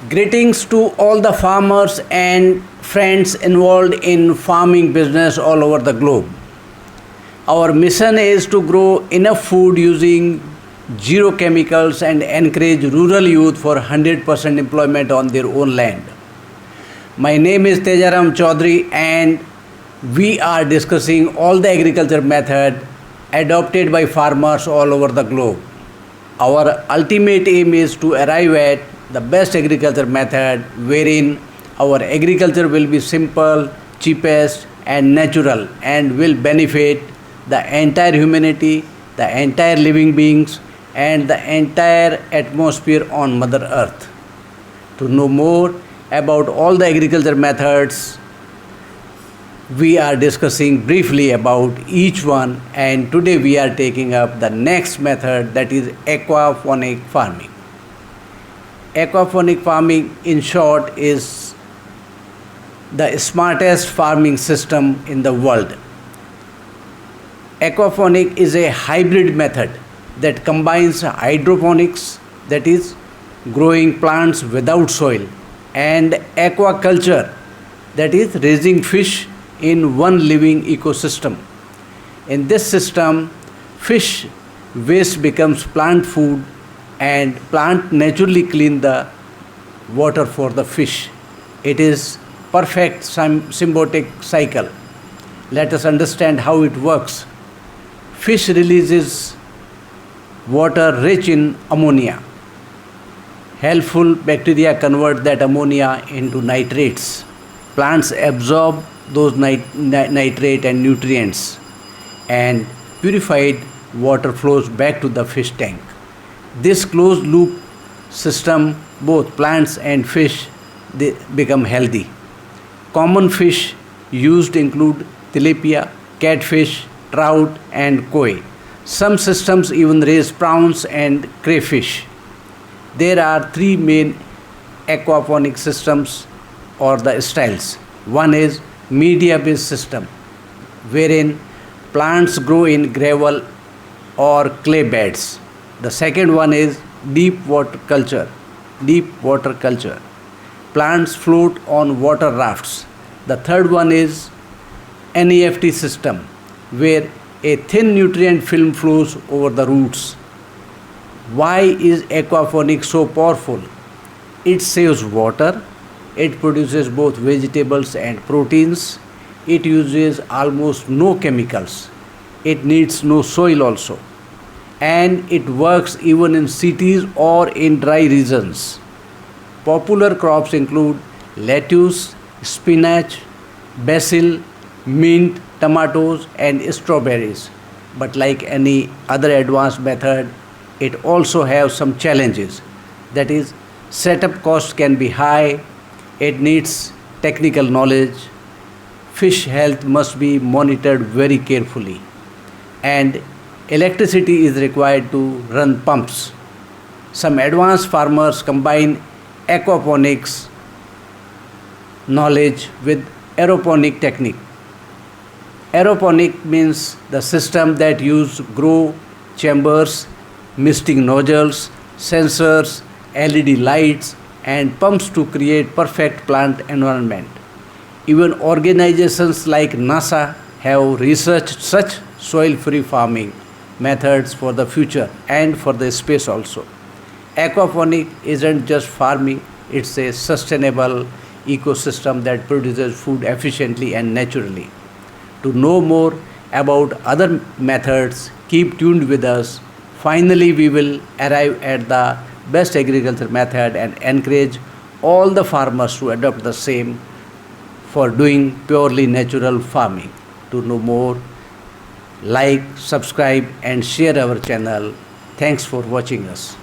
Greetings to all the farmers and friends involved in farming business all over the globe. Our mission is to grow enough food using zero chemicals and encourage rural youth for 100% employment on their own land. My name is Tejaram Chaudhary and we are discussing all the agriculture method adopted by farmers all over the globe. Our ultimate aim is to arrive at the best agriculture method wherein our agriculture will be simple, cheapest and natural and will benefit the entire humanity, the entire living beings and the entire atmosphere on Mother Earth. To know more about all the agriculture methods, we are discussing briefly about each one, and today we are taking up the next method, that is aquaponic farming. Aquaponic farming, in short, is the smartest farming system in the world. Aquaponic is a hybrid method that combines hydroponics, that is growing plants without soil, and aquaculture, that is raising fish in one living ecosystem. In this system, fish waste becomes plant food and plant naturally clean the water for the fish. It is perfect symbiotic cycle. Let us understand how it works. Fish releases water rich in ammonia. Helpful bacteria convert that ammonia into nitrates. Plants absorb those nitrate and nutrients, and purified water flows back to the fish tank. This closed loop system, both plants and fish, they become healthy. Common fish used include tilapia, catfish, trout and koi. Some systems even raise prawns and crayfish. There are three main aquaponic systems or the styles. One is media-based system, wherein plants grow in gravel or clay beds. The second one is deep water culture. Plants float on water rafts. The third one is NEFT system, where a thin nutrient film flows over the roots. Why is aquaponics so powerful? It saves water. It produces both vegetables and proteins. It uses almost no chemicals. It needs no soil also. And it works even in cities or in dry regions. Popular crops include lettuce, spinach, basil, mint, tomatoes and strawberries. But like any other advanced method, it also has some challenges. That is, setup cost can be high. It needs technical knowledge. Fish health must be monitored very carefully. And electricity is required to run pumps. Some advanced farmers combine aquaponics knowledge with aeroponic technique. Aeroponic means the system that use grow chambers, misting nozzles, sensors, LED lights and pumps to create perfect plant environment. Even organizations like NASA have researched such soil-free farming methods for the future and for the space also. Aquaponic isn't just farming, it's a sustainable ecosystem that produces food efficiently and naturally. To know more about other methods, keep tuned with us. Finally, we will arrive at the best agriculture method and encourage all the farmers to adopt the same for doing purely natural farming. To know more, like, subscribe and share our channel. Thanks for watching us.